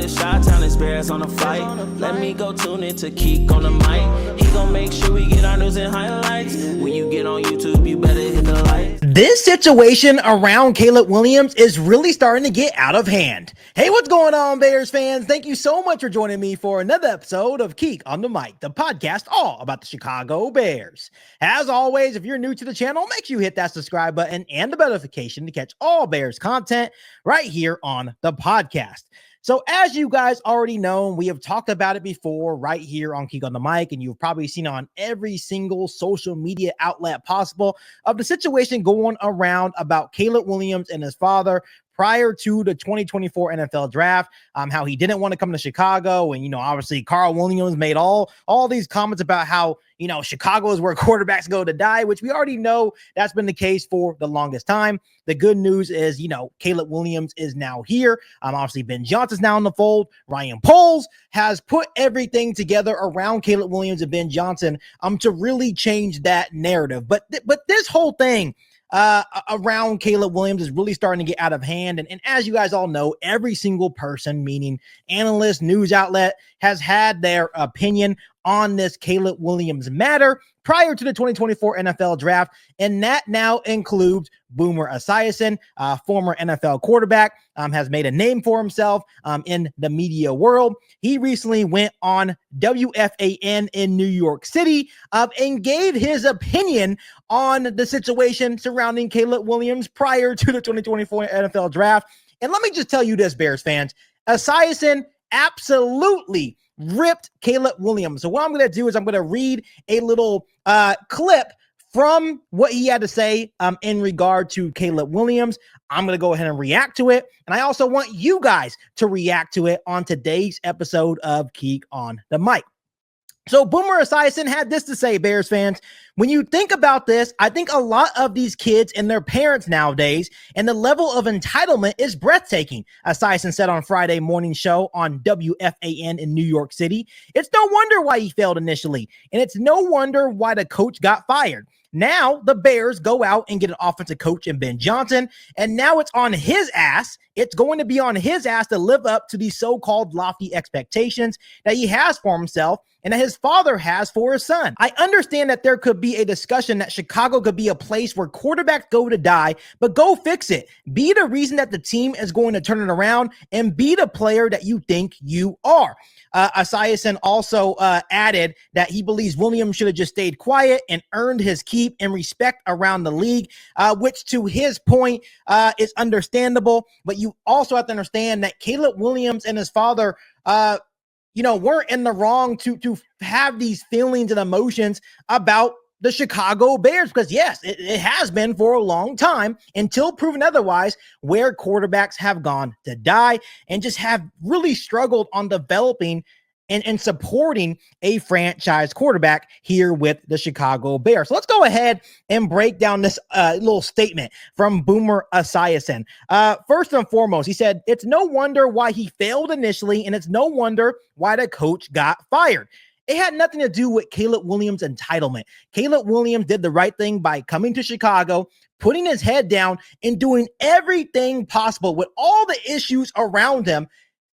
the Chi-Town experience on the flight. Let me go tune in to Keek on the mic. He gon' make sure we get our news and highlights. When you get on YouTube, you better hit the like. This situation around Caleb Williams is really starting to get out of hand. Hey, what's going on, Bears fans? Thank you so much for joining me for another episode of Keek on the Mic, the podcast all about the Chicago Bears. As always, if you're new to the channel, make sure you hit that subscribe button and the notification to catch all Bears content right here on the podcast. So as you guys already know, we have talked about it before right here on Keek on the Mic, and you've probably seen on every single social media outlet possible of the situation going around about Caleb Williams and his father prior to the 2024 NFL draft, how he didn't want to come to Chicago. And, obviously Carl Williams made all these comments about how, Chicago is where quarterbacks go to die, which we already know that's been the case for the longest time. The good news is, Caleb Williams is now here. Obviously Ben Johnson's now in the fold. Ryan Poles has put everything together around Caleb Williams and Ben Johnson to really change that narrative. But this whole thing around Caleb Williams is really starting to get out of hand. And as you guys all know, every single person, meaning analyst, news outlet, has had their opinion on this Caleb Williams matter prior to the 2024 NFL draft. And that now includes Boomer Esiason, former NFL quarterback, has made a name for himself in the media world. He recently went on WFAN in New York City and gave his opinion on the situation surrounding Caleb Williams prior to the 2024 NFL draft. And let me just tell you this, Bears fans, Esiason absolutely ripped Caleb Williams. So what I'm going to do is I'm going to read a little clip from what he had to say in regard to Caleb Williams. I'm going to go ahead and react to it. And I also want you guys to react to it on today's episode of Keek on the Mic. So Boomer Esiason had this to say, Bears fans. When you think about this, I think a lot of these kids and their parents nowadays, and the level of entitlement is breathtaking, Esiason said on Friday morning show on WFAN in New York City. It's no wonder why he failed initially, and it's no wonder why the coach got fired. Now the Bears go out and get an offensive coach in Ben Johnson, and now it's on his ass. It's going to be on his ass to live up to these so-called lofty expectations that he has for himself and that his father has for his son. I understand that there could be a discussion that Chicago could be a place where quarterbacks go to die, but go fix it. Be the reason that the team is going to turn it around and be the player that you think you are. Esiason also added that he believes Williams should have just stayed quiet and earned his keep and respect around the league, which to his point is understandable. But you also have to understand that Caleb Williams and his father weren't in the wrong to have these feelings and emotions about the Chicago Bears, because yes, it has been for a long time until proven otherwise, where quarterbacks have gone to die and just have really struggled on developing and supporting a franchise quarterback here with the Chicago Bears. So let's go ahead and break down this little statement from Boomer Esiason. First and foremost, he said, it's no wonder why he failed initially, and it's no wonder why the coach got fired. It had nothing to do with Caleb Williams' entitlement. Caleb Williams did the right thing by coming to Chicago, putting his head down, and doing everything possible with all the issues around him.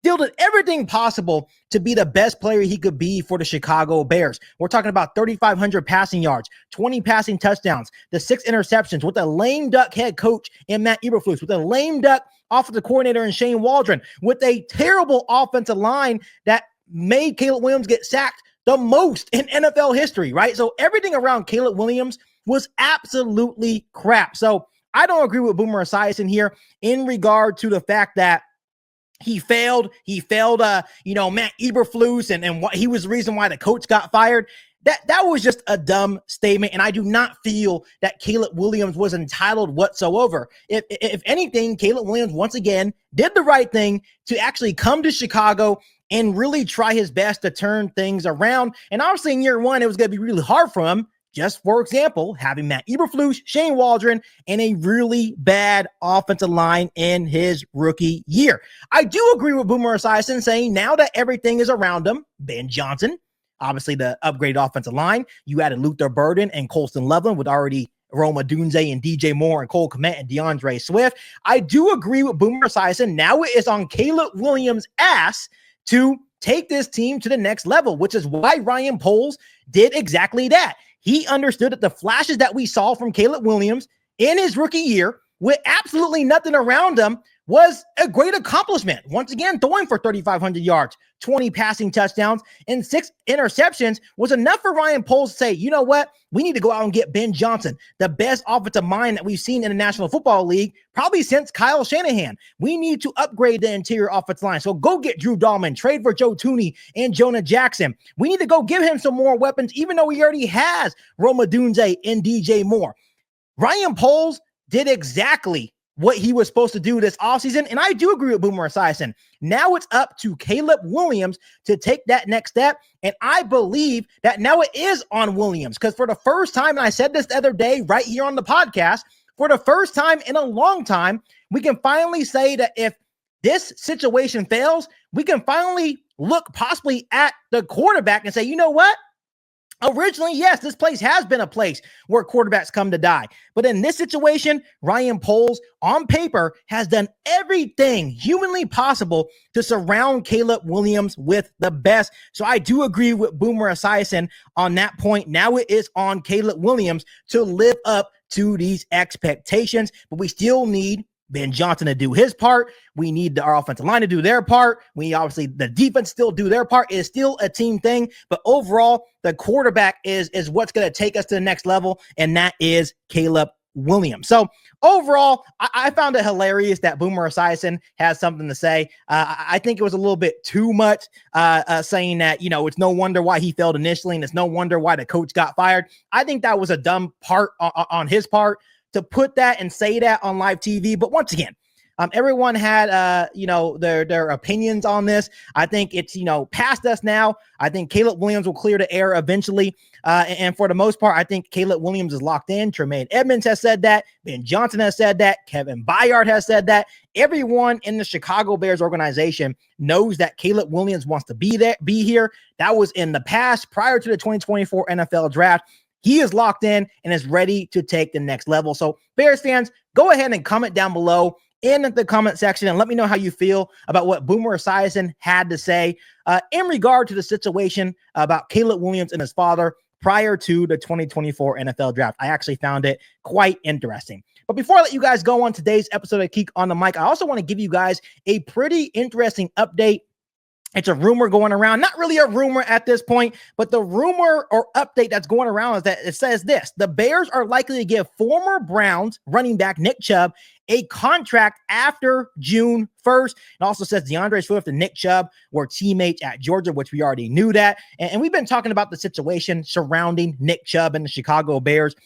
Still did everything possible to be the best player he could be for the Chicago Bears. We're talking about 3,500 passing yards, 20 passing touchdowns, the 6 interceptions with a lame duck head coach in Matt Eberflus, with a lame duck offensive coordinator in Shane Waldron, with a terrible offensive line that made Caleb Williams get sacked the most in NFL history, right? So everything around Caleb Williams was absolutely crap. So I don't agree with Boomer Esiason here in regard to the fact that he failed, Matt Eberflus, and what he was the reason why the coach got fired. That was just a dumb statement, and I do not feel that Caleb Williams was entitled whatsoever. If anything, Caleb Williams, once again, did the right thing to actually come to Chicago and really try his best to turn things around. And obviously in year one, it was going to be really hard for him. Just for example, having Matt Eberflus, Shane Waldron, and a really bad offensive line in his rookie year. I do agree with Boomer Esiason saying now that everything is around him, Ben Johnson, obviously the upgraded offensive line, you added Luther Burden and Colston Loveland with already Rome Odunze and DJ Moore and Cole Kmet and DeAndre Swift. I do agree with Boomer Esiason. Now it is on Caleb Williams' ass to take this team to the next level, which is why Ryan Poles did exactly that. He understood that the flashes that we saw from Caleb Williams in his rookie year with absolutely nothing around him was a great accomplishment. Once again, throwing for 3,500 yards, 20 passing touchdowns, and 6 interceptions was enough for Ryan Poles to say, you know what? We need to go out and get Ben Johnson, the best offensive mind that we've seen in the National Football League, probably since Kyle Shanahan. We need to upgrade the interior offensive line. So go get Drew Dahlman, trade for Joe Tooney and Jonah Jackson. We need to go give him some more weapons, even though he already has Rome Odunze and DJ Moore. Ryan Poles did exactly what he was supposed to do this offseason, and I do agree with Boomer Esiason. Now it's up to Caleb Williams to take that next step, and I believe that now it is on Williams, because for the first time, and I said this the other day right here on the podcast, for the first time in a long time, we can finally say that if this situation fails, we can finally look possibly at the quarterback and say, you know what? Originally, yes, this place has been a place where quarterbacks come to die. But in this situation, Ryan Poles, on paper, has done everything humanly possible to surround Caleb Williams with the best. So I do agree with Boomer Esiason on that point. Now it is on Caleb Williams to live up to these expectations, but we still need Ben Johnson to do his part. We need our offensive line to do their part. We obviously, the defense still do their part. It is still a team thing, but overall, the quarterback is what's going to take us to the next level, and that is Caleb Williams. So overall, I found it hilarious that Boomer Esiason has something to say. I think it was a little bit too much saying that, you know, it's no wonder why he failed initially, and it's no wonder why the coach got fired. I think that was a dumb part on his part to put that and say that on live TV. But once again, everyone had, their opinions on this. I think it's, past us now. I think Caleb Williams will clear the air eventually. And for the most part, I think Caleb Williams is locked in. Tremaine Edmonds has said that. Ben Johnson has said that. Kevin Byard has said that. Everyone in the Chicago Bears organization knows that Caleb Williams wants to be here. That was in the past, prior to the 2024 NFL draft. He is locked in and is ready to take the next level. So Bears fans, go ahead and comment down below in the comment section and let me know how you feel about what Boomer Esiason had to say in regard to the situation about Caleb Williams and his father prior to the 2024 NFL draft. I actually found it quite interesting. But before I let you guys go on today's episode of Geek on the Mic, I also want to give you guys a pretty interesting update. It's a rumor going around, not really a rumor at this point, but the rumor or update that's going around is that it says this: the Bears are likely to give former Browns running back Nick Chubb a contract after June 1st. It also says DeAndre Swift and Nick Chubb were teammates at Georgia, which we already knew that. And we've been talking about the situation surrounding Nick Chubb and the Chicago Bears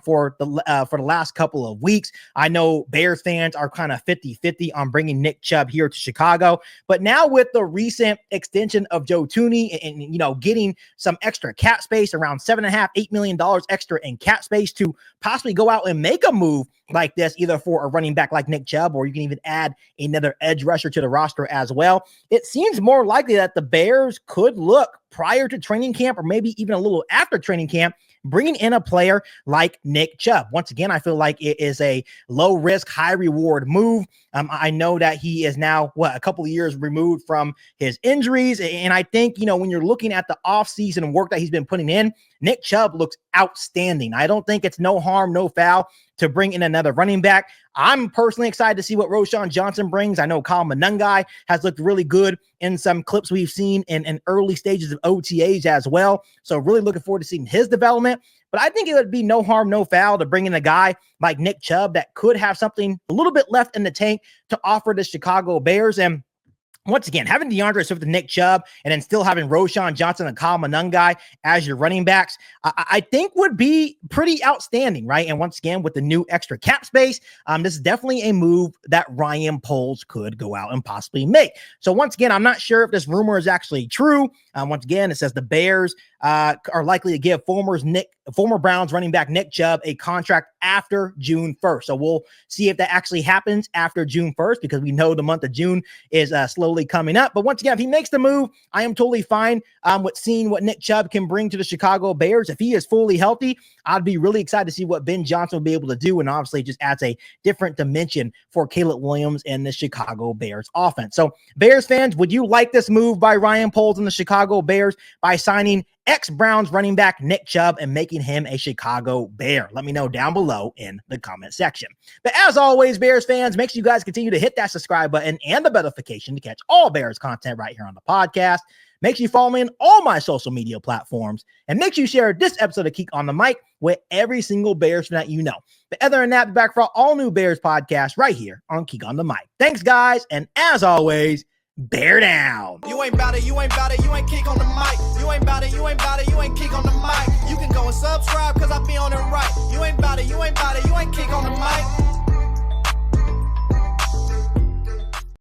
for the last couple of weeks. I know Bears fans are kind of 50-50 on bringing Nick Chubb here to Chicago, but now with the recent extension of Joe Tooney and getting some extra cap space, around $7.5-8 million extra in cap space to possibly go out and make a move like this, either for a running back like Nick Chubb, or you can even add another edge rusher to the roster as well. It seems more likely that the Bears could look prior to training camp, or maybe even a little after training camp, bringing in a player like Nick Chubb. Once again, I feel like it is a low risk, high reward move. I know that he is now, a couple of years removed from his injuries. And I think, when you're looking at the offseason work that he's been putting in, Nick Chubb looks outstanding. I don't think it's no harm, no foul to bring in another running back. I'm personally excited to see what Roschon Johnson brings. I know Kyle Monangai has looked really good in some clips we've seen in early stages of OTAs as well. So really looking forward to seeing his development. But I think it would be no harm, no foul to bring in a guy like Nick Chubb that could have something a little bit left in the tank to offer the Chicago Bears. And once again, having DeAndre Swift and Nick Chubb and then still having Roschon Johnson and Kyle Monangai as your running backs, I think would be pretty outstanding, right? And once again, with the new extra cap space, this is definitely a move that Ryan Poles could go out and possibly make. So once again, I'm not sure if this rumor is actually true. Once again, it says the Bears are likely to give former Browns running back Nick Chubb a contract after June 1st. So we'll see if that actually happens after June 1st, because we know the month of June is slowly coming up. But once again, if he makes the move, I am totally fine with seeing what Nick Chubb can bring to the Chicago Bears. If he is fully healthy, I'd be really excited to see what Ben Johnson will be able to do, and obviously just adds a different dimension for Caleb Williams and the Chicago Bears offense. So Bears fans, would you like this move by Ryan Poles and the Chicago Bears by signing ex-Browns running back Nick Chubb and making him a Chicago Bear? Let me know down below in the comment section. But as always, Bears fans, make sure you guys continue to hit that subscribe button and the notification to catch all Bears content right here on the podcast. Make sure you follow me on all my social media platforms, and make sure you share this episode of Geek on the Mic with every single Bears fan that you know. But other than that, be back for all new Bears podcasts right here on Geek on the Mic. Thanks, guys, and as always, bear down. You ain't bout it, you ain't bout it, you ain't Geek on the Mic. You ain't bout it, you ain't bout it, you ain't Geek on the Mic. You can go and subscribe, cause I be on it right. You ain't bout it, you ain't bout it, you ain't Geek on the Mic.